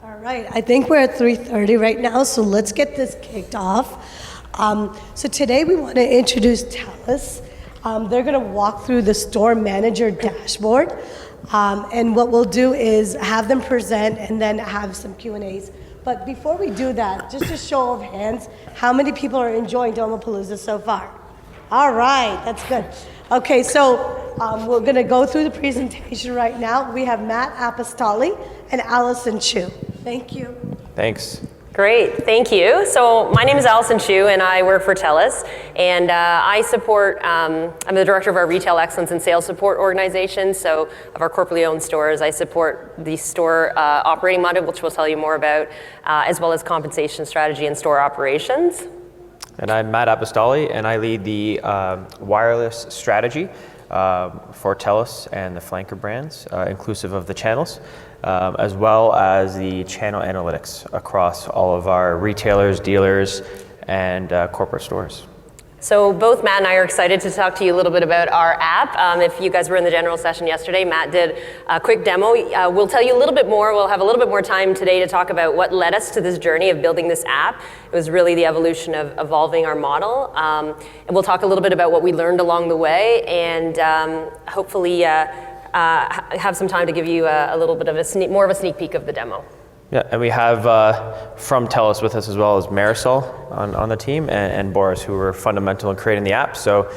All right, I think we're at 3:30 right now, so let's get this kicked off. So today we want to introduce TELUS. They're going to walk through the store manager dashboard, and what we'll do is have them present and then have some Q&As. But before we do that, just a show of hands, how many people are enjoying Domopalooza so far? All right, that's good. Okay, so we're going to go through the presentation right now. We have Matt Apostoli and Alison Chu. Thank you. Thanks. Great, thank you. So my name is Alison Chu and I work for TELUS, and I support, I'm the director of our Retail Excellence and Sales Support organization. So of our corporately owned stores, I support the store operating model, which we'll tell you more about, as well as compensation strategy and store operations. And I'm Matt Apostoli, and I lead the wireless strategy for TELUS and the flanker brands, inclusive of the channels, as well as the channel analytics across all of our retailers, dealers, and corporate stores. So both Matt and I are excited to talk to you a little bit about our app. If you guys were in the general session yesterday, Matt did a quick demo. We'll tell you a little bit more. We'll have a little bit more time today to talk about what led us to this journey of building this app. It was really the evolution of evolving our model. And we'll talk a little bit about what we learned along the way, and hopefully have some time to give you a little bit of more of a sneak peek of the demo. Yeah, and we have from TELUS with us as well as Marisol on the team and Boris, who were fundamental in creating the app. So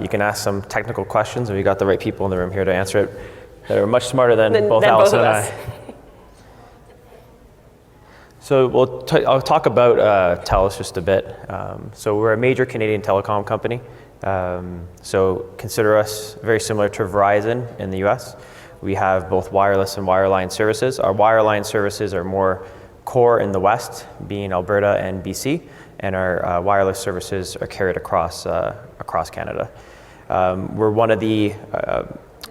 you can ask some technical questions, and we got the right people in the room here to answer it. They're much smarter than both Alison and I. So I'll talk about TELUS just a bit. So we're a major Canadian telecom company. So consider us very similar to Verizon in the US. We have both wireless and wireline services. Our wireline services are more core in the West, being Alberta and BC, and our wireless services are carried across Canada. We're one of the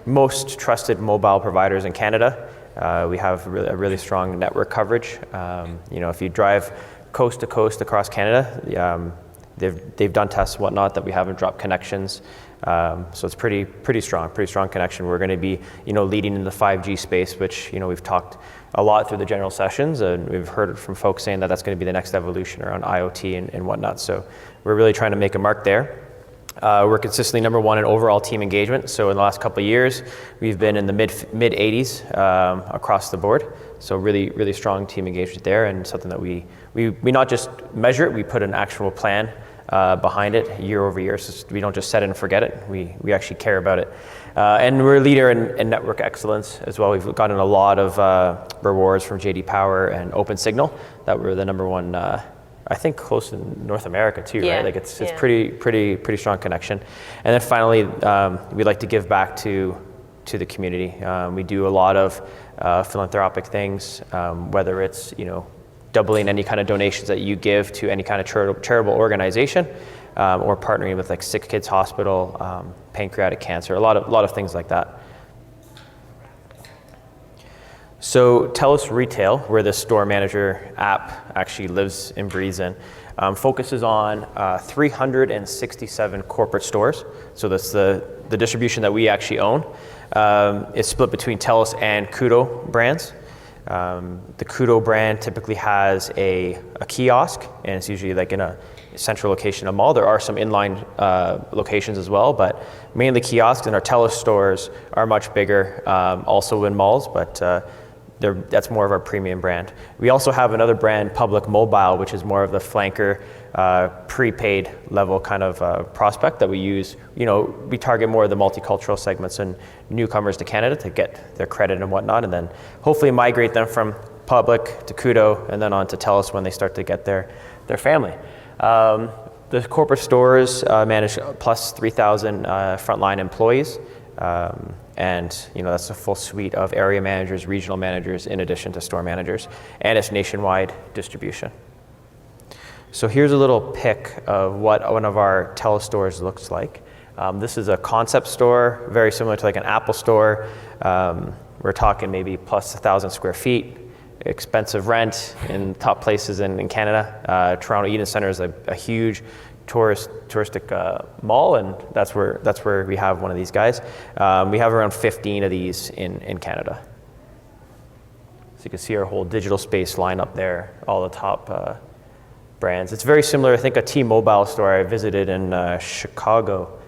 most trusted mobile providers in Canada. We have a really strong network coverage. If you drive coast to coast across Canada, they've done tests and whatnot that we haven't dropped connections. So it's pretty strong connection. We're going to be, leading in the 5G space, which, we've talked a lot through the general sessions, and we've heard from folks saying that that's going to be the next evolution around IoT and whatnot. So we're really trying to make a mark there. We're consistently number one in overall team engagement. So in the last couple of years, we've been in the mid 80s across the board. So really strong team engagement there, and something that we not just measure it, we put an actual plan behind it year over year. So we don't just set it and forget it. We actually care about it. And we're a leader in network excellence as well. We've gotten a lot of rewards from JD Power and OpenSignal that we're the number one, I think close to North America too, yeah. Right? Like it's pretty strong connection. And then finally, we like to give back to the community. We do a lot of philanthropic things, whether it's, doubling any kind of donations that you give to any kind of charitable organization, or partnering with like Sick Kids Hospital, pancreatic cancer, a lot of things like that. So TELUS Retail, where the store manager app actually lives and breathes in, focuses on 367 corporate stores. So that's the distribution that we actually own. It's split between TELUS and Koodo brands. The Koodo brand typically has a kiosk, and it's usually like in a central location, a mall. There are some inline locations as well, but mainly kiosks, and our TELUS stores are much bigger, also in malls, but that's more of our premium brand. We also have another brand, Public Mobile, which is more of the flanker, prepaid level kind of prospect that we use. We target more of the multicultural segments and newcomers to Canada to get their credit and whatnot, and then hopefully migrate them from Public to Koodo and then on to TELUS when they start to get their family. The corporate stores manage plus 3,000 frontline employees. And that's a full suite of area managers, regional managers, in addition to store managers, and it's nationwide distribution. So here's a little pic of what one of our TELUS stores looks like. This is a concept store, very similar to like an Apple store. We're talking maybe plus 1,000 square feet, expensive rent in top places in Canada. Toronto Eden Centre is a huge touristic mall, and that's where we have one of these guys. We have around 15 of these in Canada. you can see our whole digital space line up there, all the top brands. It's very similar, I think a T-Mobile store I visited in Chicago,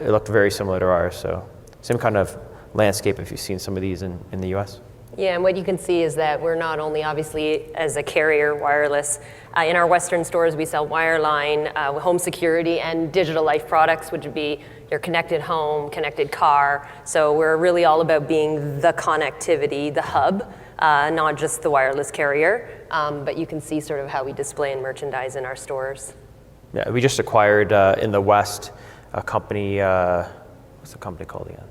it looked very similar to ours, so same kind of landscape if you've seen some of these in the US. Yeah, and what you can see is that we're not only obviously as a carrier wireless, in our Western stores we sell wireline, home security, and digital life products, which would be your connected home, connected car. So we're really all about being the connectivity, the hub, not just the wireless carrier, but you can see sort of how we display and merchandise in our stores. Yeah, we just acquired in the West a company, what's the company called again?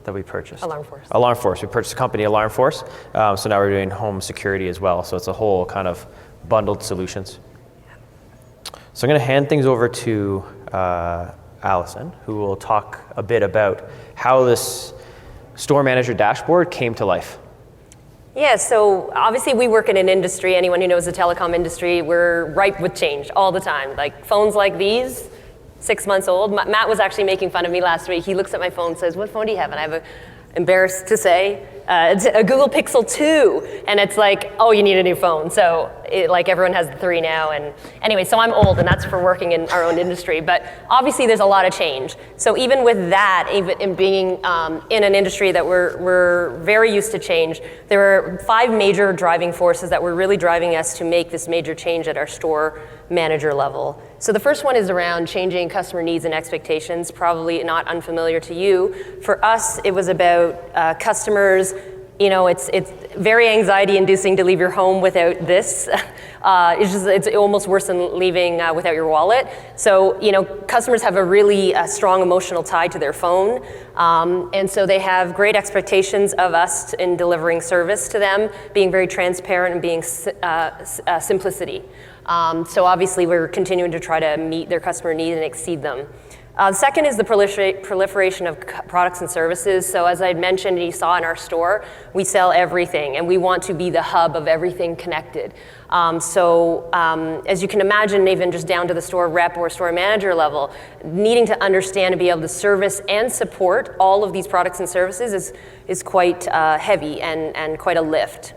That we purchased? Alarm Force. Alarm Force. We purchased a company, Alarm Force. So now we're doing home security as well. So it's a whole kind of bundled solutions. So I'm going to hand things over to Alison, who will talk a bit about how this store manager dashboard came to life. Yeah, so obviously we work in an industry, anyone who knows the telecom industry, we're ripe with change all the time. Like phones like these, 6 months old. Matt was actually making fun of me last week. He looks at my phone and says, "What phone do you have?" And I have embarrassed to say, it's a Google Pixel 2. And it's like, oh, you need a new phone. So like everyone has the 3 now. And anyway, so I'm old and that's for working in our own industry. But obviously there's a lot of change. So even with that, even in being in an industry that we're very used to change, there are 5 major driving forces that were really driving us to make this major change at our store manager level. So the first one is around changing customer needs and expectations, probably not unfamiliar to you. For us, it was about customers, it's very anxiety inducing to leave your home without this. It's almost worse than leaving without your wallet. So, customers have a really strong emotional tie to their phone. And so they have great expectations of us in delivering service to them, being very transparent and being simplicity. So obviously we're continuing to try to meet their customer needs and exceed them. Second is the proliferation of products and services. So as I had mentioned and you saw in our store, we sell everything and we want to be the hub of everything connected. As you can imagine, even just down to the store rep or store manager level, needing to understand and be able to service and support all of these products and services is quite heavy and quite a lift.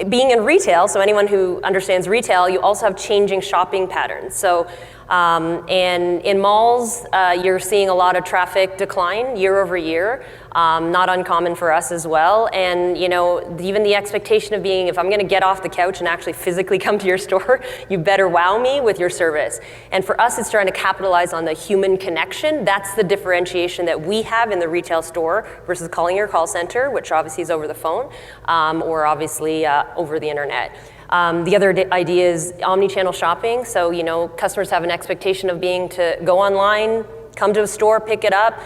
Being in retail, so anyone who understands retail, you also have changing shopping patterns. So, and in malls, you're seeing a lot of traffic decline year over year, not uncommon for us as well. And even the expectation of being, if I'm going to get off the couch and actually physically come to your store, you better wow me with your service. And for us, it's trying to capitalize on the human connection. That's the differentiation that we have in the retail store versus calling your call center, which obviously is over the phone, or obviously over the internet. The other idea is omni-channel shopping. So, customers have an expectation of being to go online, come to a store, pick it up,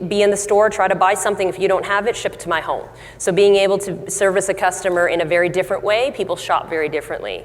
be in the store, try to buy something. If you don't have it, ship it to my home. So being able to service a customer in a very different way, people shop very differently.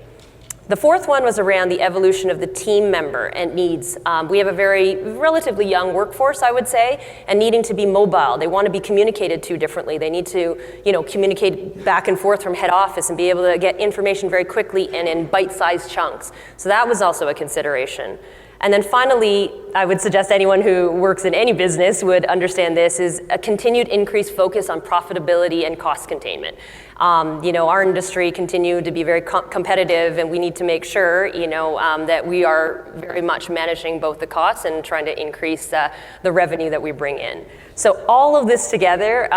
The fourth one was around the evolution of the team member and needs. We have a very relatively young workforce, I would say, and needing to be mobile. They want to be communicated to differently. They need to, communicate back and forth from head office and be able to get information very quickly and in bite-sized chunks. So that was also a consideration. And then finally, I would suggest anyone who works in any business would understand this, is a continued increased focus on profitability and cost containment. Our industry continued to be very competitive, and we need to make sure, that we are very much managing both the costs and trying to increase the revenue that we bring in. So all of this together,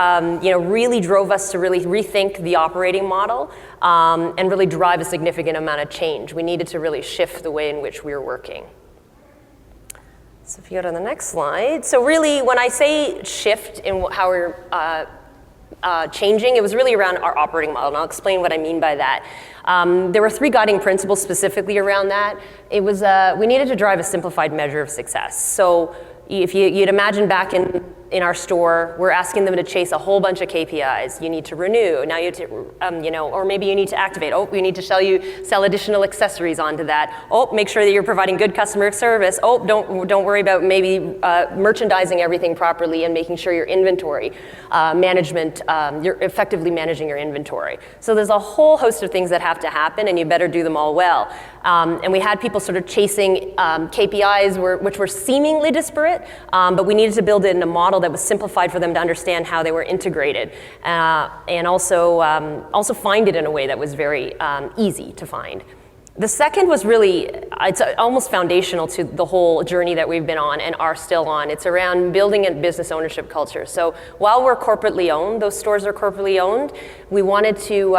really drove us to really rethink the operating model and really drive a significant amount of change. We needed to really shift the way in which we were working. So if you go to the next slide. So really, when I say shift in how we're changing, it was really around our operating model, and I'll explain what I mean by that. There were 3 guiding principles specifically around that. It was, we needed to drive a simplified measure of success. So if you'd imagine back in our store, we're asking them to chase a whole bunch of KPIs. You need to renew, now you need to, or maybe you need to activate. Oh, we need to sell additional accessories onto that. Oh, make sure that you're providing good customer service. Oh, don't worry about maybe merchandising everything properly and making sure your inventory management, you're effectively managing your inventory. So there's a whole host of things that have to happen, and you better do them all well. And we had people sort of chasing KPIs which were seemingly disparate, but we needed to build in a model model that was simplified for them to understand how they were integrated, and also find it in a way that was very easy to find. The second was really, it's almost foundational to the whole journey that we've been on and are still on. It's around building a business ownership culture. So while we're corporately owned, those stores are corporately owned, we wanted to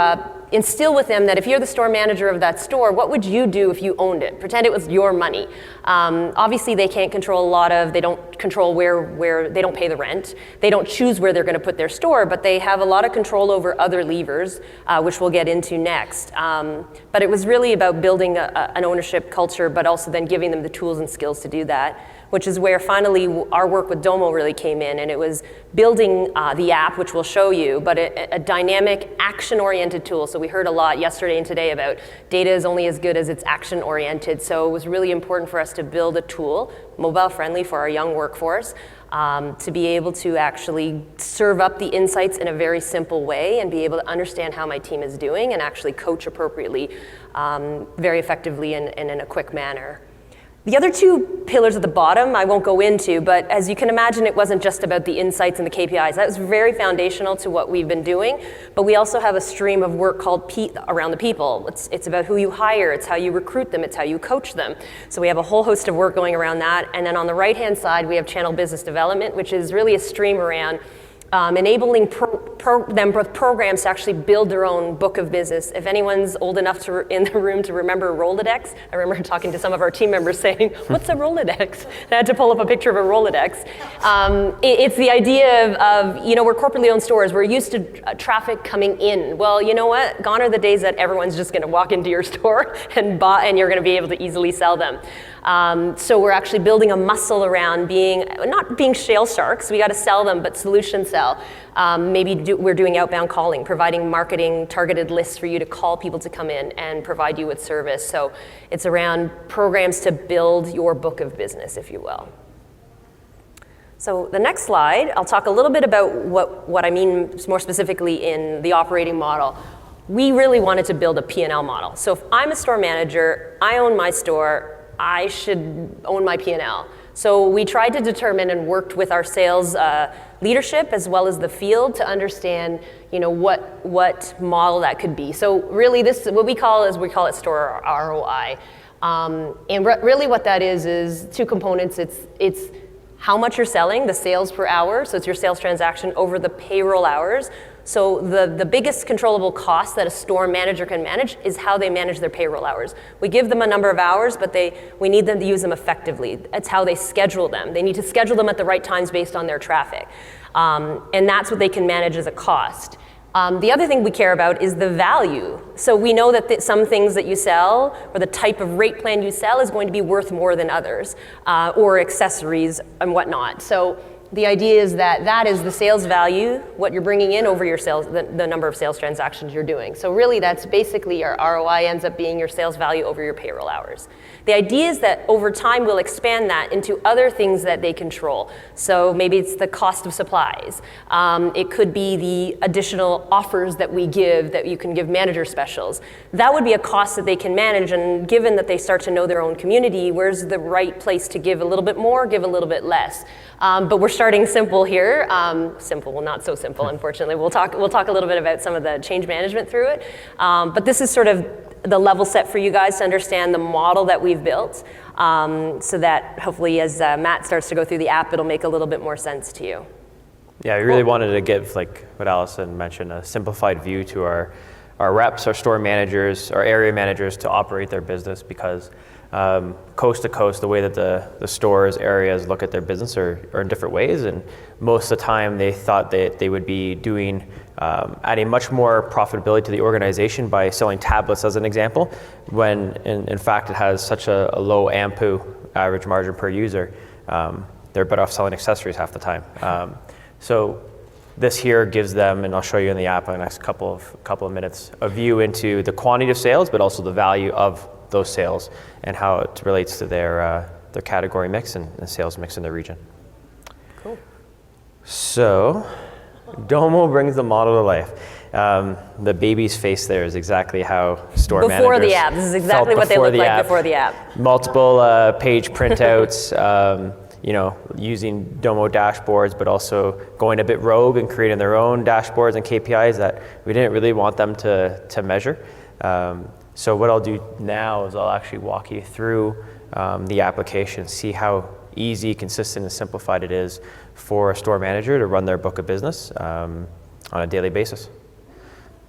instill with them that if you're the store manager of that store, what would you do if you owned it? Pretend it was your money. Obviously they can't control they don't control where they don't pay the rent. They don't choose where they're gonna put their store, but they have a lot of control over other levers, which we'll get into next. But it was really about building an ownership culture, but also then giving them the tools and skills to do that, which is where finally our work with Domo really came in, and it was building the app, which we'll show you, but a dynamic, action-oriented tool. So we heard a lot yesterday and today about data is only as good as it's action-oriented, so it was really important for us to build a tool, mobile-friendly for our young workforce, to be able to actually serve up the insights in a very simple way and be able to understand how my team is doing and actually coach appropriately, very effectively and in a quick manner. The other two pillars at the bottom I won't go into, but as you can imagine, it wasn't just about the insights and the KPIs. That was very foundational to what we've been doing, but we also have a stream of work called around the people. It's about who you hire, it's how you recruit them, it's how you coach them. So we have a whole host of work going around that, and then on the right-hand side, we have channel business development, which is really a stream around enabling them with programs to actually build their own book of business. If anyone's old enough in the room to remember Rolodex, I remember talking to some of our team members saying, what's a Rolodex? And I had to pull up a picture of a Rolodex. It's the idea of, we're corporately owned stores. We're used to traffic coming in. Well, you know what? Gone are the days that everyone's just gonna walk into your store and you're gonna be able to easily sell them. So we're actually building a muscle around not being shale sharks, we got to sell them, but solution sell. We're doing outbound calling, providing marketing targeted lists for you to call people to come in and provide you with service. So it's around programs to build your book of business, if you will. So the next slide, I'll talk a little bit about what I mean more specifically in the operating model. We really wanted to build a P&L model. So if I'm a store manager, I own my store, I should own my P&L. So we tried to determine and worked with our sales leadership as well as the field to understand, what model that could be. So really we call it store ROI. And really what that is two components. It's how much you're selling, the sales per hour, so it's your sales transaction over the payroll hours. So the biggest controllable cost that a store manager can manage is how they manage their payroll hours. We give them a number of hours, but we need them to use them effectively. It's how they schedule them. They need to schedule them at the right times based on their traffic. And that's what they can manage as a cost. The other thing we care about is the value. So we know that some things that you sell or the type of rate plan you sell is going to be worth more than others, or accessories and whatnot. So the idea is that is the sales value, what you're bringing in over your sales, the number of sales transactions you're doing. So really that's basically your ROI ends up being your sales value over your payroll hours. The idea is that over time we'll expand that into other things that they control. So maybe it's the cost of supplies. It could be the additional offers that we give, that you can give manager specials. That would be a cost that they can manage, and given that they start to know their own community, where's the right place to give a little bit more, give a little bit less. But we're starting simple here. Simple, well, not so simple, unfortunately. We'll talk a little bit about some of the change management through it. But this is sort of the level set for you guys to understand the model that we've built, so that hopefully as Matt starts to go through the app, it'll make a little bit more sense to you. Yeah, we really wanted to give, like what Alison mentioned, a simplified view to our reps, our store managers, our area managers to operate their business, because coast to coast, the way that the stores, areas look at their business are in different ways, and most of the time they thought that they would be doing adding much more profitability to the organization by selling tablets as an example, when in fact it has such a low AMPU, average margin per user. They're better off selling accessories half the time. So this here gives them, and I'll show you in the app in the next couple of minutes, a view into the quantity of sales, but also the value of those sales and how it relates to their category mix and sales mix in the region. Cool. So Domo brings the model to life. The baby's face there is exactly how store managers before the app. This is exactly what they look like before the app. Multiple page printouts. using Domo dashboards, but also going a bit rogue and creating their own dashboards and KPIs that we didn't really want them to measure. So what I'll do now is I'll actually walk you through the application, see how easy, consistent, and simplified it is for a store manager to run their book of business on a daily basis.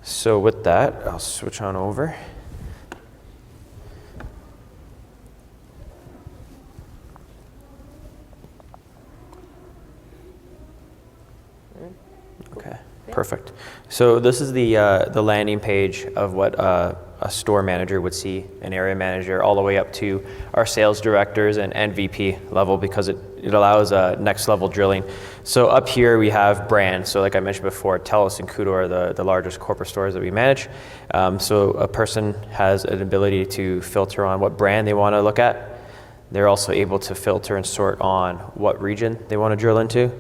So with that, I'll switch on over. Okay, perfect. So this is the landing page of what a store manager would see, an area manager, all the way up to our sales directors and VP level, because it allows next level drilling. So up here we have brands. So like I mentioned before, TELUS and Kudo are the largest corporate stores that we manage. So a person has an ability to filter on what brand they want to look at. They're also able to filter and sort on what region they want to drill into,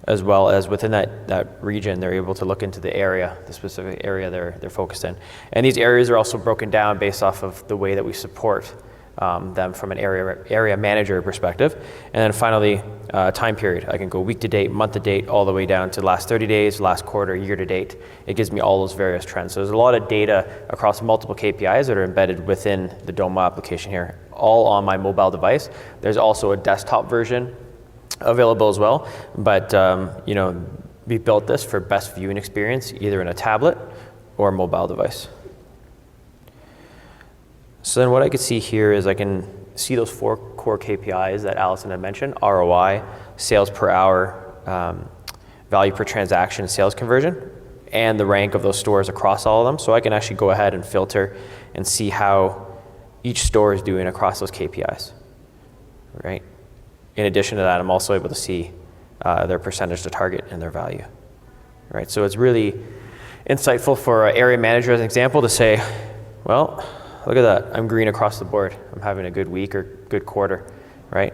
as well as within that region, they're able to look into the area, the specific area they're focused in. And these areas are also broken down based off of the way that we support them from an area manager perspective. And then finally, time period. I can go week to date, month to date, all the way down to last 30 days, last quarter, year to date. It gives me all those various trends. So there's a lot of data across multiple KPIs that are embedded within the Domo application here, all on my mobile device. There's also a desktop version available as well, but we built this for best viewing experience, either in a tablet or a mobile device. So then what I can see here is I can see those 4 core KPIs that Alison had mentioned: ROI, sales per hour, value per transaction, sales conversion, and the rank of those stores across all of them. So I can actually go ahead and filter and see how each store is doing across those KPIs, right? In addition to that, I'm also able to see their percentage to target and their value, right? So it's really insightful for an area manager, as an example, to say, well, look at that, I'm green across the board. I'm having a good week or good quarter, right?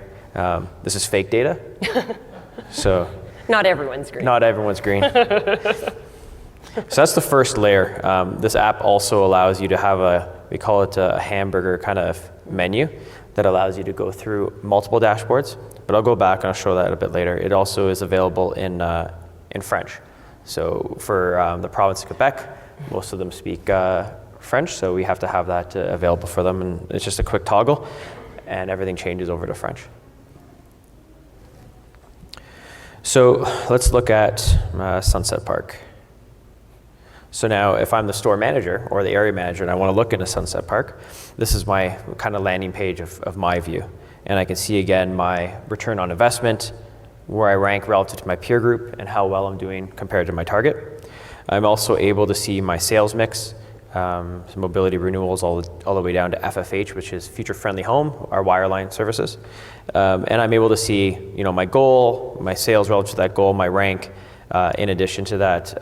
This is fake data, so. Not everyone's green. Not everyone's green. So that's the first layer. This app also allows you to have we call it a hamburger kind of menu that allows you to go through multiple dashboards, but I'll go back and I'll show that a bit later. It also is available in French. So for the province of Quebec, most of them speak French, so we have to have that available for them, and it's just a quick toggle, and everything changes over to French. So let's look at Sunset Park. So now if I'm the store manager or the area manager and I want to look into Sunset Park, this is my kind of landing page of my view. And I can see again my return on investment, where I rank relative to my peer group, and how well I'm doing compared to my target. I'm also able to see my sales mix, some mobility renewals all the way down to FFH, which is Future Friendly Home, our wireline services. And I'm able to see my goal, my sales relative to that goal, my rank. In addition to that,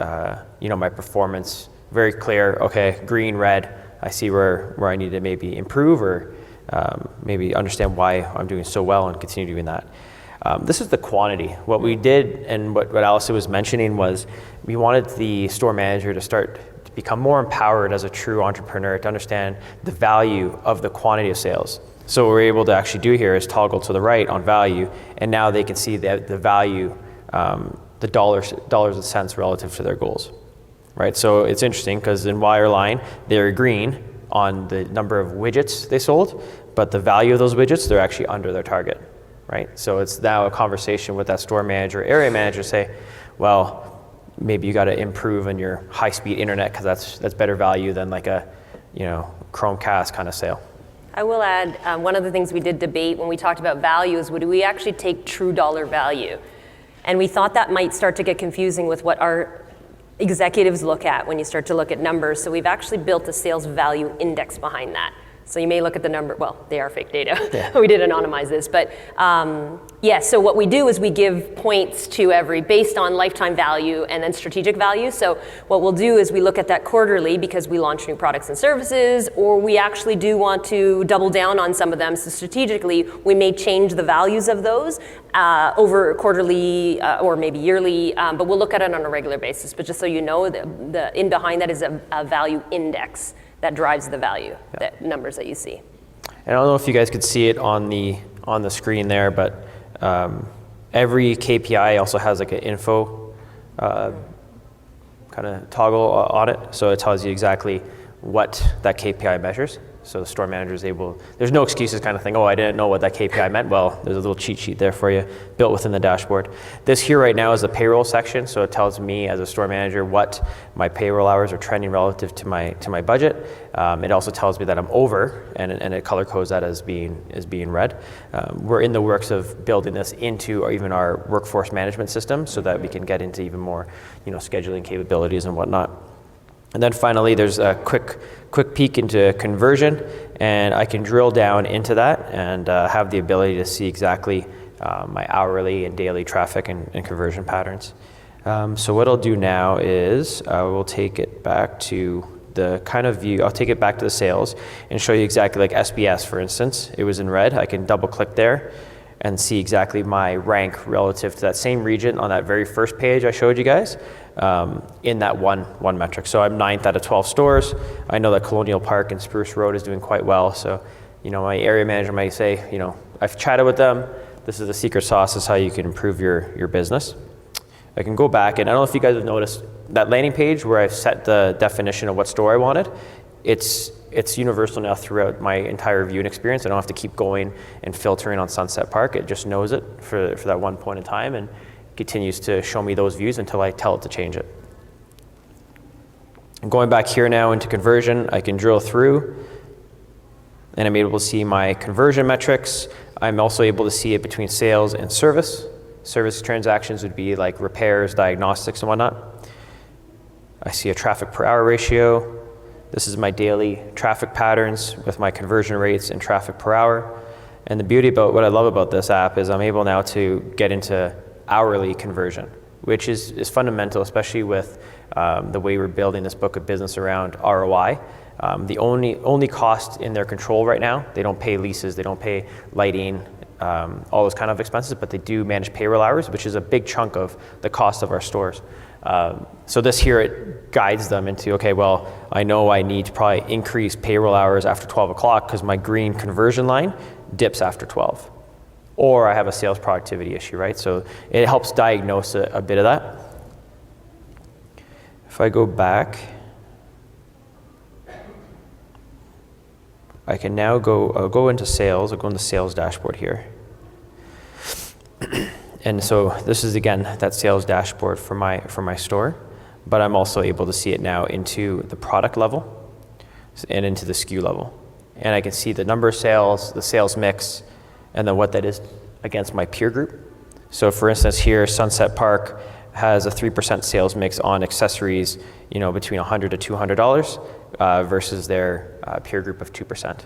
my performance, very clear, okay, green, red, I see where I need to maybe improve or maybe understand why I'm doing so well and continue doing that. This is the quantity. What we did, and what Alison was mentioning, was we wanted the store manager to start to become more empowered as a true entrepreneur, to understand the value of the quantity of sales. So what we're able to actually do here is toggle to the right on value, and now they can see the value, the dollars and cents relative to their goals, right? So it's interesting because in wireline, they're green on the number of widgets they sold, but the value of those widgets, they're actually under their target, right? So it's now a conversation with that store manager, area manager, say, well, maybe you got to improve on your high-speed internet because that's better value than like a Chromecast kind of sale. I will add, one of the things we did debate when we talked about value is, would we actually take true dollar value? And we thought that might start to get confusing with what our executives look at when you start to look at numbers. So we've actually built a sales value index behind that. So you may look at the number, well, they are fake data. Yeah. We did anonymize this, but so what we do is we give points to every, based on lifetime value and then strategic value. So what we'll do is we look at that quarterly because we launch new products and services, or we actually do want to double down on some of them. So strategically, we may change the values of those over quarterly or maybe yearly, but we'll look at it on a regular basis. But just so you know, the in behind that is a value index that drives the value, the numbers that you see. And I don't know if you guys could see it on the on the screen there, but every KPI also has like an info kind of toggle on it, so it tells you exactly what that KPI measures. So the store manager is able, there's no excuses kind of thing, oh, I didn't know what that KPI meant. Well, there's a little cheat sheet there for you, built within the dashboard. This here right now is the payroll section, so it tells me as a store manager what my payroll hours are trending relative to my budget. It also tells me that I'm over, and it color codes that as being red. We're in the works of building this into even our workforce management system so that we can get into even more, scheduling capabilities and whatnot. And then finally, there's a quick peek into conversion, and I can drill down into that and have the ability to see exactly my hourly and daily traffic and conversion patterns. So what I'll do now is I will take it back to the kind of view, I'll take it back to the sales and show you exactly like SBS, for instance. It was in red. I can double click there and see exactly my rank relative to that same region on that very first page I showed you guys in that one metric. So I'm 9th out of 12 stores. I know that Colonial Park and Spruce Road is doing quite well. So, my area manager might say, I've chatted with them. This is the secret sauce. This is how you can improve your business. I can go back, and I don't know if you guys have noticed that landing page where I've set the definition of what store I wanted. It's universal now throughout my entire viewing experience. I don't have to keep going and filtering on Sunset Park. It just knows it for that one point in time and continues to show me those views until I tell it to change it. I'm going back here now into conversion. I can drill through, and I'm able to see my conversion metrics. I'm also able to see it between sales and service. Service transactions would be like repairs, diagnostics, and whatnot. I see a traffic per hour ratio. This is my daily traffic patterns with my conversion rates and traffic per hour. And the beauty about what I love about this app is I'm able now to get into hourly conversion, which is fundamental, especially with the way we're building this book of business around ROI. The only cost in their control right now, they don't pay leases, they don't pay lighting, all those kind of expenses, but they do manage payroll hours, which is a big chunk of the cost of our stores. So this here, it guides them into, okay, well, I know I need to probably increase payroll hours after 12 o'clock because my green conversion line dips after 12. Or I have a sales productivity issue, right? So it helps diagnose a bit of that. If I go back, I can now I'll go into sales, I'll go into sales dashboard here. And so this is, again, that sales dashboard for my store, but I'm also able to see it now into the product level and into the SKU level. And I can see the number of sales, the sales mix, and then what that is against my peer group. So for instance here, Sunset Park has a 3% sales mix on accessories, between $100 to $200 versus their peer group of 2%,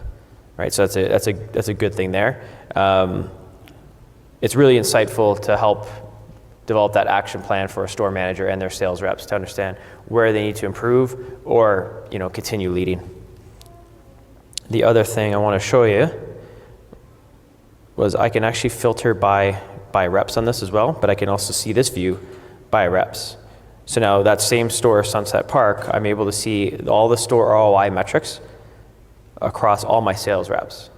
right? So that's a good thing there. It's really insightful to help develop that action plan for a store manager and their sales reps to understand where they need to improve or continue leading. The other thing I want to show you was I can actually filter by reps on this as well, but I can also see this view by reps. So now that same store, Sunset Park, I'm able to see all the store ROI metrics across all my sales reps.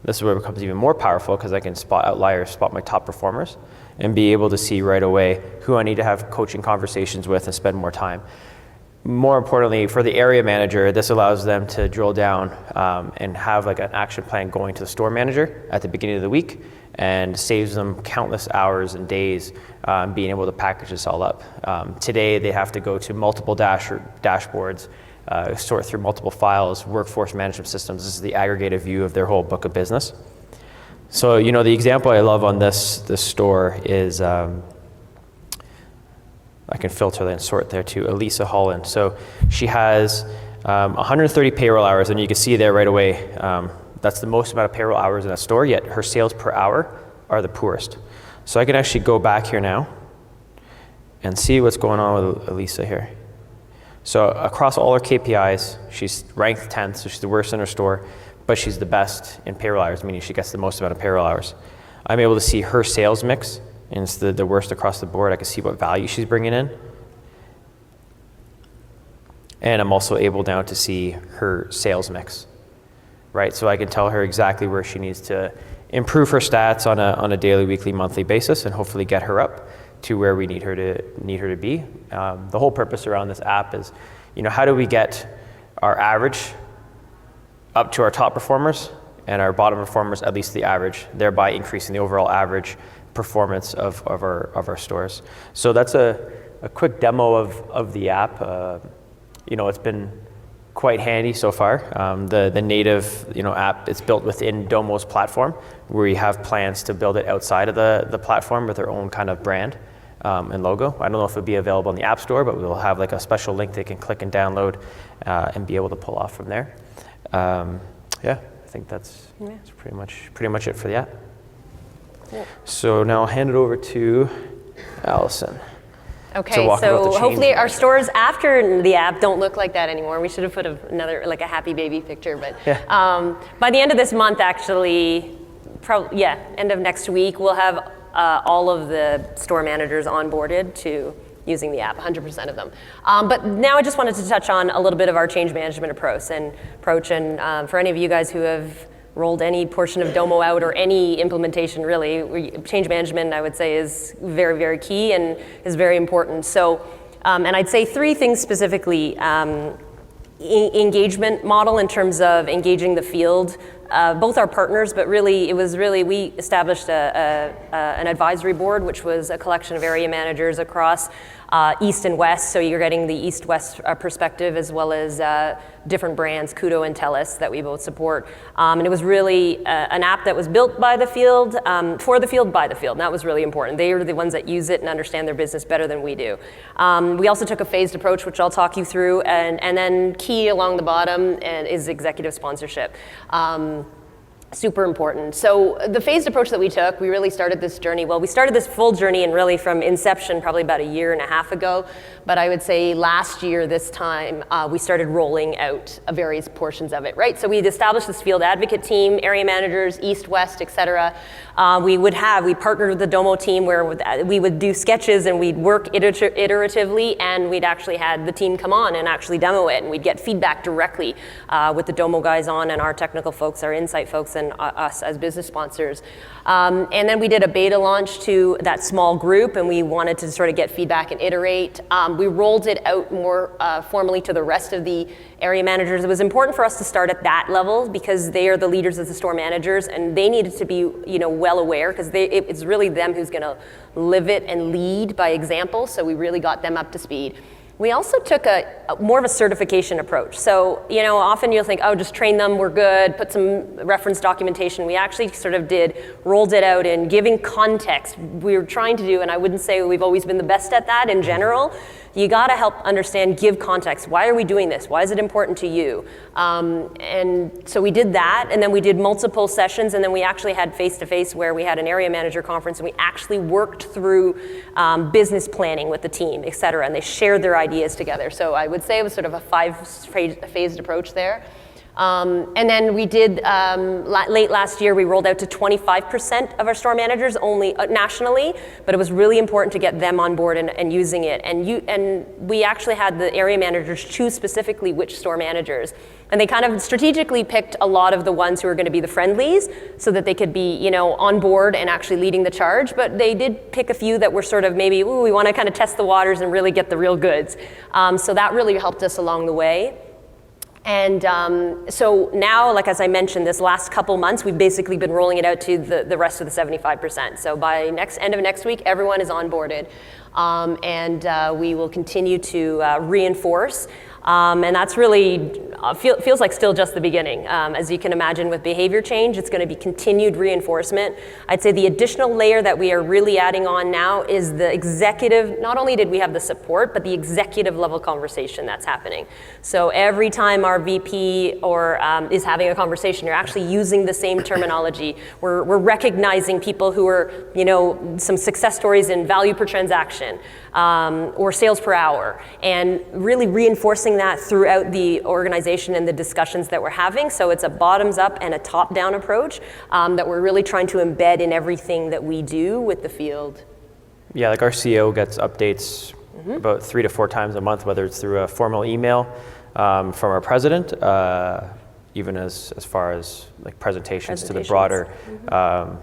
This is where it becomes even more powerful because I can spot outliers, spot my top performers, and be able to see right away who I need to have coaching conversations with and spend more time. More importantly, for the area manager, this allows them to drill down and have like an action plan going to the store manager at the beginning of the week, and saves them countless hours and days being able to package this all up. Today, they have to go to multiple dashboards, sort through multiple files, workforce management systems. This is the aggregated view of their whole book of business. So, the example I love on this store is, I can filter and sort there to Elisa Holland. So she has 130 payroll hours, and you can see there right away, that's the most amount of payroll hours in a store, yet her sales per hour are the poorest. So I can actually go back here now and see what's going on with Elisa here. So across all her KPIs, she's ranked 10th, so she's the worst in her store, but she's the best in payroll hours, meaning she gets the most amount of payroll hours. I'm able to see her sales mix, and it's the worst across the board. I can see what value she's bringing in. And I'm also able now to see her sales mix, right? So I can tell her exactly where she needs to improve her stats on a daily, weekly, monthly basis, and hopefully get her up to where we need her to be. The whole purpose around this app is, how do we get our average up to our top performers and our bottom performers at least the average, thereby increasing the overall average performance of our stores. So that's a quick demo of the app. It's been quite handy so far. The native app is built within Domo's platform, where we have plans to build it outside of the platform with our own kind of brand and logo. I don't know if it'll be available in the App Store, but we'll have like a special link they can click and download and be able to pull off from there. I think that's pretty much it for the app. Yeah. So now I'll hand it over to Alison. Okay, so hopefully our stores after the app don't look like that anymore. We should have put another, like a happy baby picture, but by the end of this month, actually, end of next week, we'll have all of the store managers onboarded to using the app, 100% of them. But now I just wanted to touch on a little bit of our change management approach. And for any of you guys who have rolled any portion of Domo out or any implementation really, change management I would say is very, very key and is very important. So, and I'd say three things specifically. Engagement model in terms of engaging the field, both our partners, but really we established an advisory board, which was a collection of area managers across East and West, so you're getting the East-West perspective as well as different brands, Kudo and TELUS, that we both support. And it was really an app that was built by the field, for the field, by the field, and that was really important. They are the ones that use it and understand their business better than we do. We also took a phased approach, which I'll talk you through, and then key along the bottom is executive sponsorship. Super important. So the phased approach that we took, we really started this journey. Well, we started this full journey and really from inception probably about a year and a half ago. But I would say last year, this time, we started rolling out various portions of it, right? So we'd established this field advocate team, area managers, East, West, et cetera. We partnered with the Domo team where we would do sketches and we'd work iteratively, and we'd actually had the team come on and actually demo it, and we'd get feedback directly with the Domo guys on and our technical folks, our insight folks, and us as business sponsors. And then we did a beta launch to that small group, and we wanted to sort of get feedback and iterate. We rolled it out more formally to the rest of the area managers. It was important for us to start at that level because they are the leaders as the store managers, and they needed to be well aware because it's really them who's going to live it and lead by example. So we really got them up to speed. We also took a more of a certification approach. So, often you'll think, oh, just train them, we're good, put some reference documentation. We actually sort of rolled it out in giving context. We were trying to do, and I wouldn't say we've always been the best at that in general. You gotta help understand, give context. Why are we doing this? Why is it important to you? And so we did that, and then we did multiple sessions, and then we actually had face-to-face where we had an area manager conference, and we actually worked through business planning with the team, et cetera, and they shared their ideas together. So I would say it was sort of a five-phased approach there. And then we did, late last year, we rolled out to 25% of our store managers only nationally, but it was really important to get them on board and using it. And we actually had the area managers choose specifically which store managers. And they kind of strategically picked a lot of the ones who were going to be the friendlies so that they could be, on board and actually leading the charge. But they did pick a few that were sort of maybe, we want to kind of test the waters and really get the real goods. So that really helped us along the way. And so now, like as I mentioned, this last couple months, we've basically been rolling it out to the rest of the 75%. So by end of next week, everyone is onboarded. And we will continue to reinforce. And that's really, feels like still just the beginning. As you can imagine with behavior change, it's going to be continued reinforcement. I'd say the additional layer that we are really adding on now is the executive, not only did we have the support, but the executive level conversation that's happening. So every time our VP is having a conversation, you're actually using the same terminology. We're recognizing people who are, some success stories in value per transaction or sales per hour, and really reinforcing that throughout the organization and the discussions that we're having. So it's a bottoms up and a top down approach that we're really trying to embed in everything that we do with the field. Yeah, like our CEO gets updates about 3 to 4 times a month, whether it's through a formal email from our president, even as far as like presentations to the broader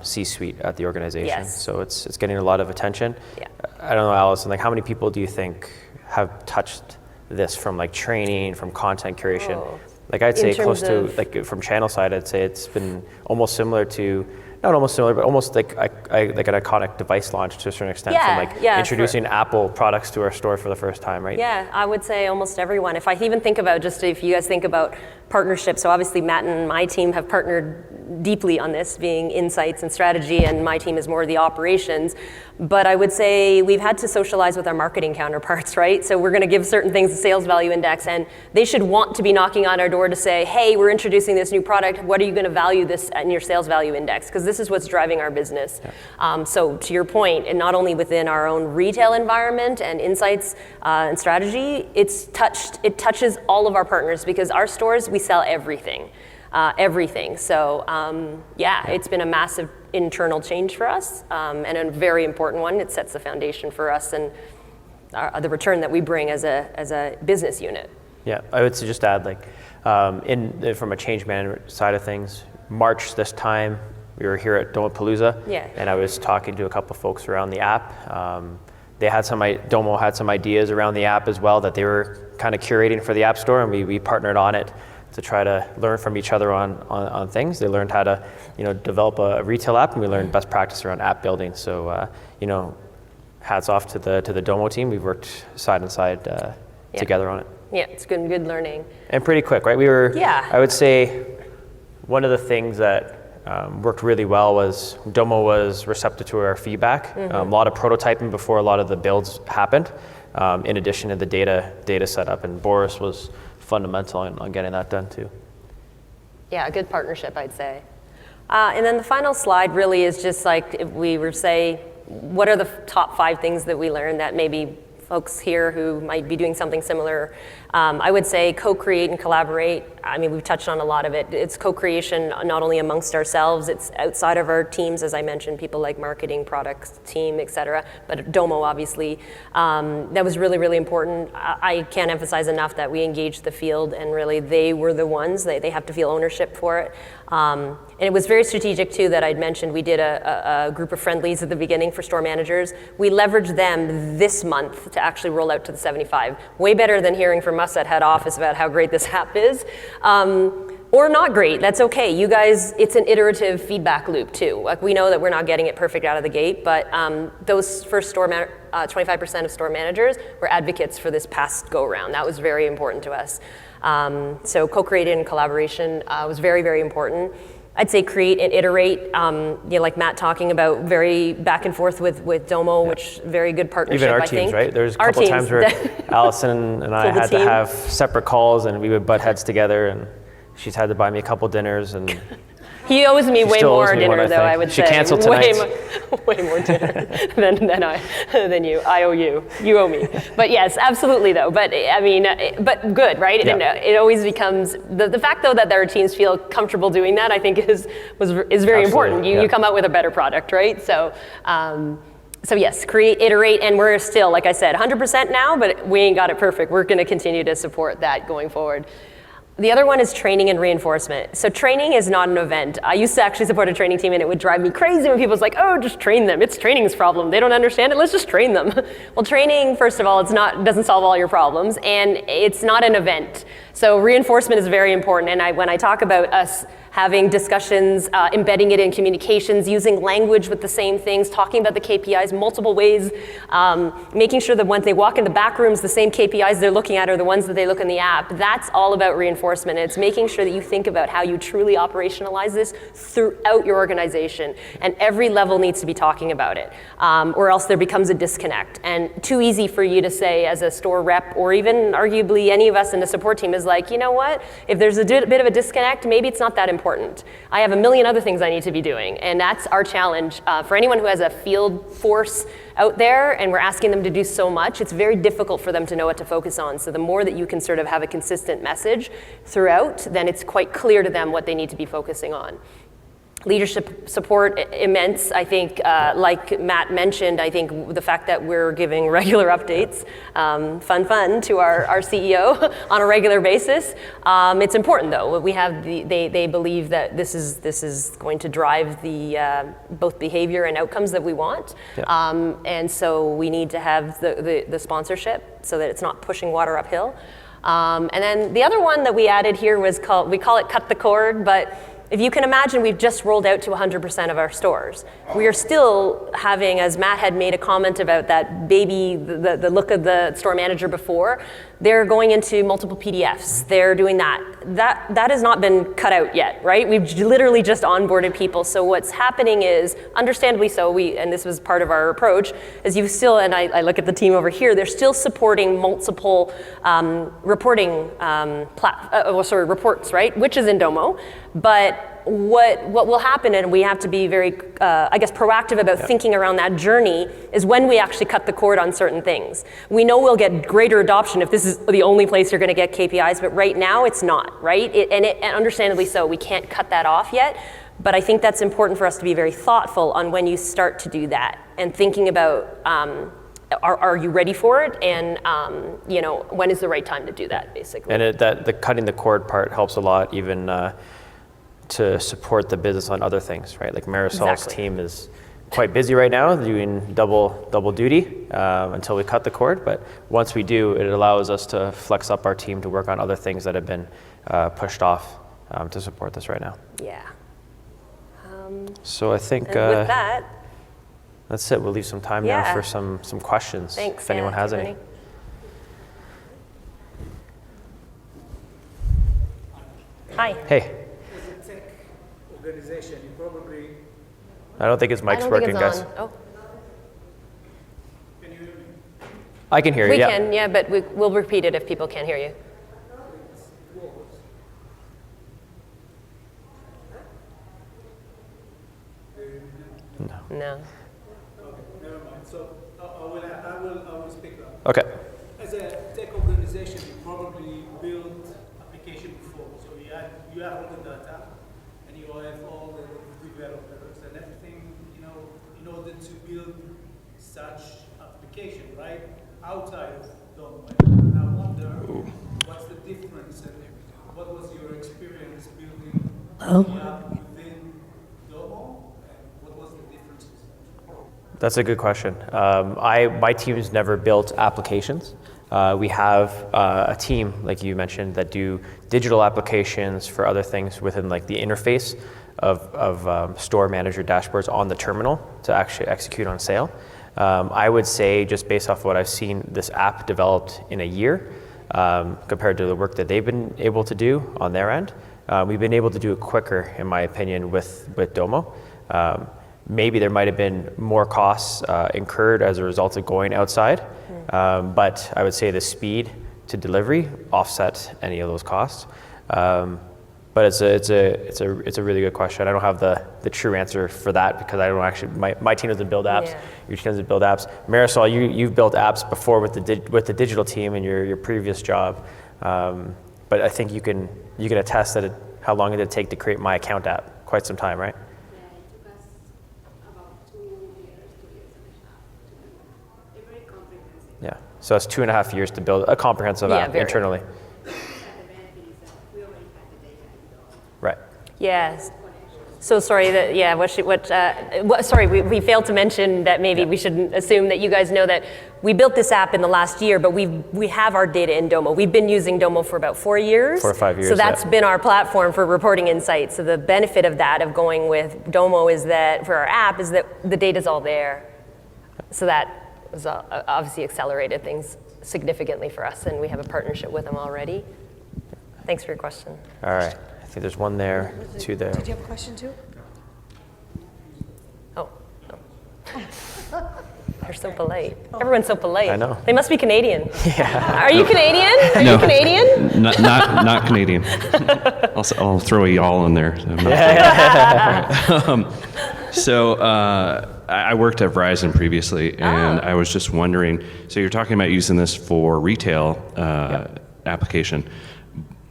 C-suite at the organization. Yes. So it's getting a lot of attention. Yeah. I don't know, Alison, like how many people do you think have touched this from like training, from content curation? Like I'd say close to, like from channel side, I'd say it's been almost similar to, not almost similar, but almost like like an iconic device launch to a certain extent, from like introducing Apple products to our store for the first time, right? Yeah, I would say almost everyone. If I even think about, just if you guys think about partnerships, so obviously Matt and my team have partnered deeply on this, being insights and strategy, and my team is more the operations. But I would say we've had to socialize with our marketing counterparts, right? So we're going to give certain things a sales value index, and they should want to be knocking on our door to say, hey, we're introducing this new product. What are you going to value this in your sales value index? Because this is what's driving our business. Yeah. So to your point, and not only within our own retail environment and insights and strategy, it touches all of our partners, because our stores, we sell everything. So it's been a massive internal change for us, and a very important one. It sets the foundation for us and the return that we bring as a business unit. Yeah, I would just add, like, from a change management side of things, March this time, we were here at Domo Palooza, and I was talking to a couple folks around the app. Domo had some ideas around the app as well that they were kind of curating for the App Store, and we partnered on it to try to learn from each other on things. They learned how to, develop a retail app, and we learned best practice around app building. So, hats off to the Domo team. We've worked side and side together on it. Yeah, it's good learning. And pretty quick, right? I would say one of the things that worked really well was Domo was receptive to our feedback. A lot of prototyping before a lot of the builds happened, in addition to the data setup, and Boris was fundamental on getting that done too. Yeah, a good partnership, I'd say. And then the final slide really is just like, if we were to say, what are the top 5 things that we learned that maybe folks here who might be doing something similar, I would say co-create and collaborate. I mean, we've touched on a lot of it. It's co-creation not only amongst ourselves, it's outside of our teams, as I mentioned, people like marketing, products, team, et cetera, but Domo, obviously. That was really, really important. I can't emphasize enough that we engaged the field, and really they were the ones, they have to feel ownership for it. And it was very strategic too that I'd mentioned we did a group of friendlies at the beginning for store managers. We leveraged them this month to actually roll out to the 75. Way better than hearing from us at head office about how great this app is. Or not great, that's okay. You guys, it's an iterative feedback loop too. Like, we know that we're not getting it perfect out of the gate, but those first 25% of store managers were advocates for this past go around. That was very important to us. So co-creating and collaboration was very, very important. I'd say create and iterate, like Matt talking about, very back and forth with Domo, which very good partnership, even our I teams, think. right? There's a couple times where Alison and I had to have separate calls, and we would butt heads together, and she's had to buy me a couple dinners, and he owes me way more dinner, though, I would say. She canceled tonight. Way more dinner than you. I owe you. You owe me. But yes, absolutely, though. But I mean, but good, right? Yeah. It always becomes the fact, though, that our teams feel comfortable doing that, I think is very important. You come out with a better product, right? So yes, create, iterate, and we're still, like I said, 100% now, but we ain't got it perfect. We're going to continue to support that going forward. The other one is training and reinforcement. So training is not an event. I used to actually support a training team, and it would drive me crazy when people's like, oh, just train them. It's training's problem. They don't understand it. Let's just train them. Well, training, first of all, doesn't solve all your problems, and it's not an event. So reinforcement is very important. And when I talk about us having discussions, embedding it in communications, using language with the same things, talking about the KPIs multiple ways, making sure that when they walk in the back rooms, the same KPIs they're looking at are the ones that they look in the app. That's all about reinforcement. It's making sure that you think about how you truly operationalize this throughout your organization. And every level needs to be talking about it, or else there becomes a disconnect. And too easy for you to say as a store rep, or even arguably any of us in the support team, is like, you know what? If there's a bit of a disconnect, maybe it's not that important. I have a million other things I need to be doing, and that's our challenge. For anyone who has a field force out there and we're asking them to do so much, it's very difficult for them to know what to focus on. So the more that you can sort of have a consistent message throughout, then it's quite clear to them what they need to be focusing on. Leadership support immense. I think, like Matt mentioned, I think the fact that we're giving regular updates, fun to our CEO on a regular basis. It's important though. We have they believe that this is going to drive the both behavior and outcomes that we want, and so we need to have the sponsorship so that it's not pushing water uphill. And then the other one that we added here was we call it cut the cord, but if you can imagine, we've just rolled out to 100% of our stores. We are still having, as Matt had made a comment about that baby, the look of the store manager before, they're going into multiple PDFs. They're doing that. That has not been cut out yet, right? We've literally just onboarded people. So what's happening is, understandably so, and this was part of our approach, is you still, and I look at the team over here, they're still supporting multiple reporting, reports, right? Which is in Domo. But what will happen, and we have to be very, proactive about thinking around that journey, is when we actually cut the cord on certain things. We know we'll get greater adoption if this is the only place you're going to get KPIs, but right now it's not, right? And understandably so, we can't cut that off yet. But I think that's important for us to be very thoughtful on when you start to do that and thinking about, are you ready for it? And when is the right time to do that, basically. And the cutting the cord part helps a lot, even to support the business on other things, right? Like Marisol's team is quite busy right now, doing double duty until we cut the cord. But once we do, it allows us to flex up our team to work on other things that have been pushed off to support this right now. Yeah. So I think with that, that's it. We'll leave some time now for some questions. Thanks, if anyone has any. Hi. Hey. Organization, you probably. I don't think his mic's working, guys. Oh. Can you hear me? I can hear you. We can, yeah, but we'll repeat it if people can't hear you. No. Okay, never mind. So I will speak up. Okay. As a tech organization, you probably built application before, so you have all the data. You have all the developers and everything, in order to build such application, right? Outside of Domo. And I wonder what's the difference and what was your experience building the app within Domo and what was the differences? That's a good question. My team's never built applications. We have a team, like you mentioned, that do digital applications for other things within like the interface of store manager dashboards on the terminal to actually execute on sale. I would say, just based off what I've seen, this app developed in a year compared to the work that they've been able to do on their end. We've been able to do it quicker, in my opinion, with Domo. Maybe there might have been more costs incurred as a result of going outside, but I would say the speed to delivery offset any of those costs. But it's a really good question. I don't have the true answer for that because I don't actually, my team doesn't build apps. Your team doesn't build apps. Marisol, you've built apps before with the digital team in your previous job, but I think you can attest that how long did it take to create My Account app? Quite some time, right? Yeah, so it's 2.5 years to build a comprehensive app internally. Right. Yes. So sorry that we failed to mention that maybe we shouldn't assume that you guys know that we built this app in the last year, but we have our data in Domo. We've been using Domo for about 4 years. 4 or 5 years. So that's been our platform for reporting insights. So the benefit of that, of going with Domo, is that for our app is that the data's all there. So that has obviously accelerated things significantly for us, and we have a partnership with them already. Thanks for your question. All right. I think there's one there, two there. Did you have a question too? Oh. They're so polite. Everyone's so polite. I know. They must be Canadian. Yeah. Are you Canadian? Are you Canadian? Not Canadian. I'll throw a y'all in there. So I worked at Verizon previously, and I was just wondering, so you're talking about using this for retail application.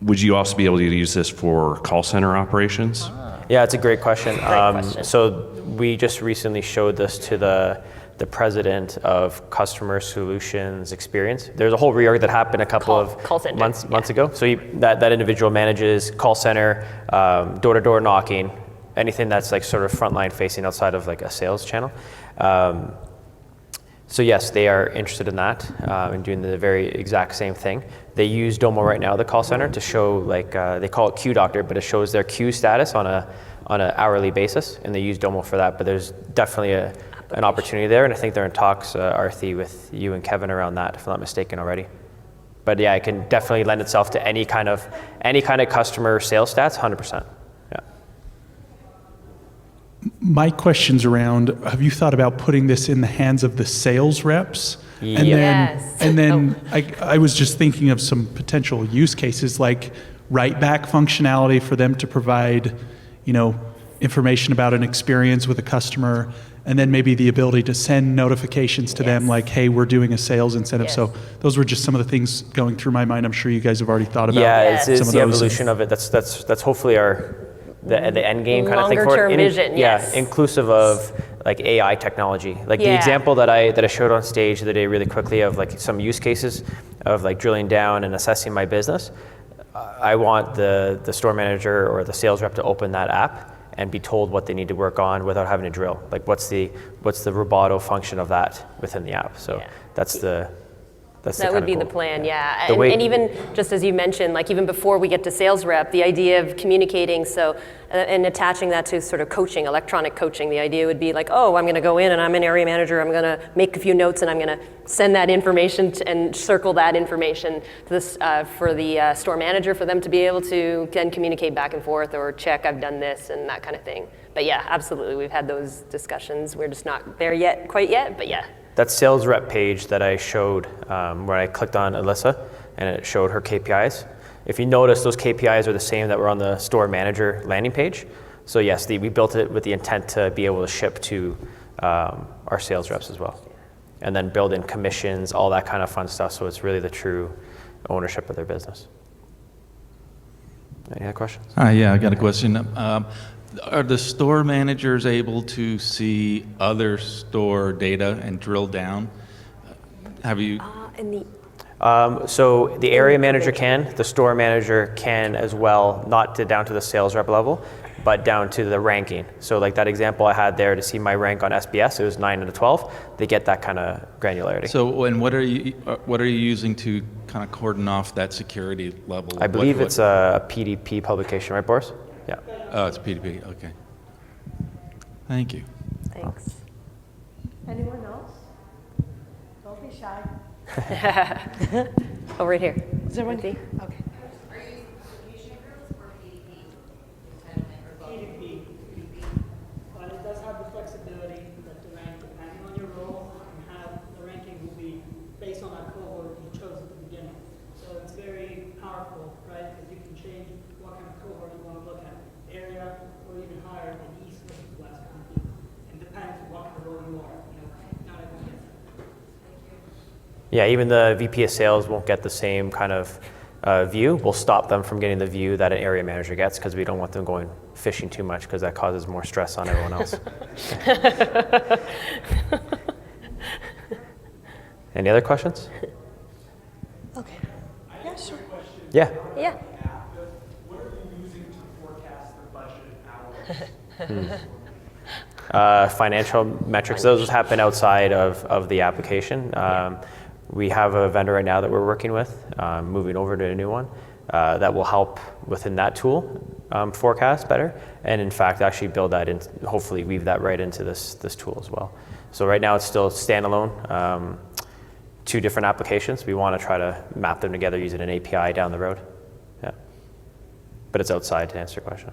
would you also be able to use this for call center operations? Yeah, it's a great question. question. So we just recently showed this to the president of Customer Solutions Experience. There's a whole reorg that happened a couple of call center, months ago. So that individual manages call center, door-to-door knocking, anything that's like sort of frontline facing outside of like a sales channel. So yes, they are interested in that and doing the very exact same thing. They use Domo right now, the call center, to show like they call it queue doctor, but it shows their queue status on an hourly basis, and they use Domo for that. But there's definitely an opportunity there, and I think they're in talks, Arthi, with you and Kevin around that, if I'm not mistaken already. But yeah, it can definitely lend itself to any kind of customer sales stats, 100%. Yeah. My question's around, have you thought about putting this in the hands of the sales reps? And Yes. then I was just thinking of some potential use cases like write back functionality for them to provide, information about an experience with a customer, and then maybe the ability to send notifications to them like, hey, we're doing a sales incentive. Yes. So those were just some of the things going through my mind. I'm sure you guys have already thought about Yeah, some it's of the those. evolution of it. That's hopefully the end game kind of thing for it. Longer-term vision, yes. Yeah, inclusive of like AI technology. Like the Yeah. example that I showed on stage the other day really quickly of like some use cases of like drilling down and assessing my business. I want the store manager or the sales rep to open that app and be told what they need to work on without having to drill. Like what's the roboto function of that within the app? So Yeah. that's the That would be the goal. plan, yeah. The way- And even just as you mentioned, like even before we get to sales rep, the idea of communicating, and attaching that to sort of coaching, electronic coaching, the idea would be like, oh, I'm going to go in and I'm an area manager, I'm going to make a few notes and I'm going to send that information and circle that information to this, for the store manager for them to be able to then communicate back and forth or check I've done this and that kind of thing. But yeah, absolutely, we've had those discussions. We're just not there yet, quite yet, but yeah. That sales rep page that I showed where I clicked on Alyssa and it showed her KPIs. If you notice, those KPIs are the same that were on the store manager landing page. So yes, we built it with the intent to be able to ship to our sales reps as well. And then build in commissions, all that kind of fun stuff. So it's really the true ownership of their business. Any other questions? Yeah, I got a question. Are the store managers able to see other store data and drill down? Have you? So the area manager can, the store manager can as well, not down to the sales rep level, but down to the ranking. So like that example I had there to see my rank on SBS, it was 9 out of 12. They get that kind of granularity. So, and what are you using to kind of cordon off that security level? I believe it's a PDP publication, right, Boris? Yeah. Oh, it's PDP. Okay. Thank you. Thanks. Anyone else? Don't be shy. Oh, right here. Is there one? Ruthie? Okay. Are you using location groups or PDP? Entitlement or both? PDP, but it does have the flexibility that the rank, depending on your role, and have the ranking will be based on that cohort you chose at the beginning. So it's very powerful, right? Because you can change what kind of cohort you want to look at, area, or even higher, the east versus west kind of thing. And depends on what kind of role you are. Not everyone gets that. Yeah, even the VP of sales won't get the same kind of view. We'll stop them from getting the view that an area manager gets because we don't want them going fishing too much because that causes more stress on everyone else. Any other questions? Okay. Yeah, sure. Yeah. Yeah. What are you using to forecast the budget hours? Financial metrics, those happen outside of the application. We have a vendor right now that we're working with, moving over to a new one, that will help within that tool forecast better, and in fact actually build that in, hopefully weave that right into this tool as well. So right now it's still standalone, 2 different applications. We want to try to map them together using an API down the road. Yeah, but it's outside to answer your question.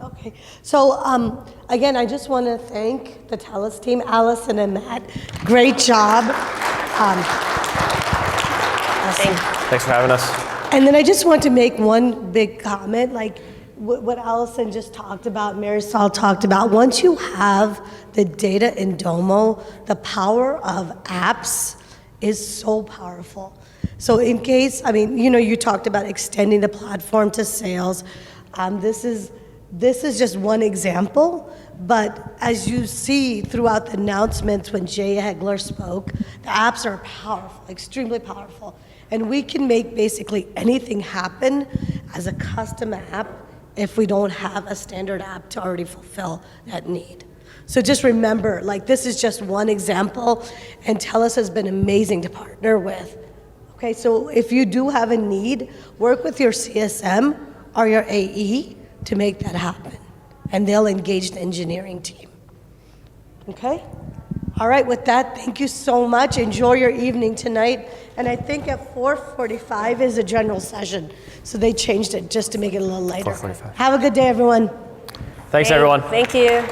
Okay, so again, I just want to thank the TELUS team, Alison and Matt. Great job. Thanks for having us. And then I just want to make one big comment, like what Alison just talked about, Marisol talked about. Once you have the data in Domo, the power of apps is so powerful. So in case, I mean, you talked about extending the platform to sales. This is just one example, but as you see throughout the announcements when Jay Hegler spoke, the apps are powerful, extremely powerful. And we can make basically anything happen as a custom app if we don't have a standard app to already fulfill that need. So just remember, this is just one example, and TELUS has been amazing to partner with. Okay, so if you do have a need, work with your CSM or your AE to make that happen, and they'll engage the engineering team. Okay? All right, with that, thank you so much. Enjoy your evening tonight. And I think at 4:45 is a general session, so they changed it just to make it a little later. 4:45. Have a good day, everyone. Thanks, everyone. Thank you.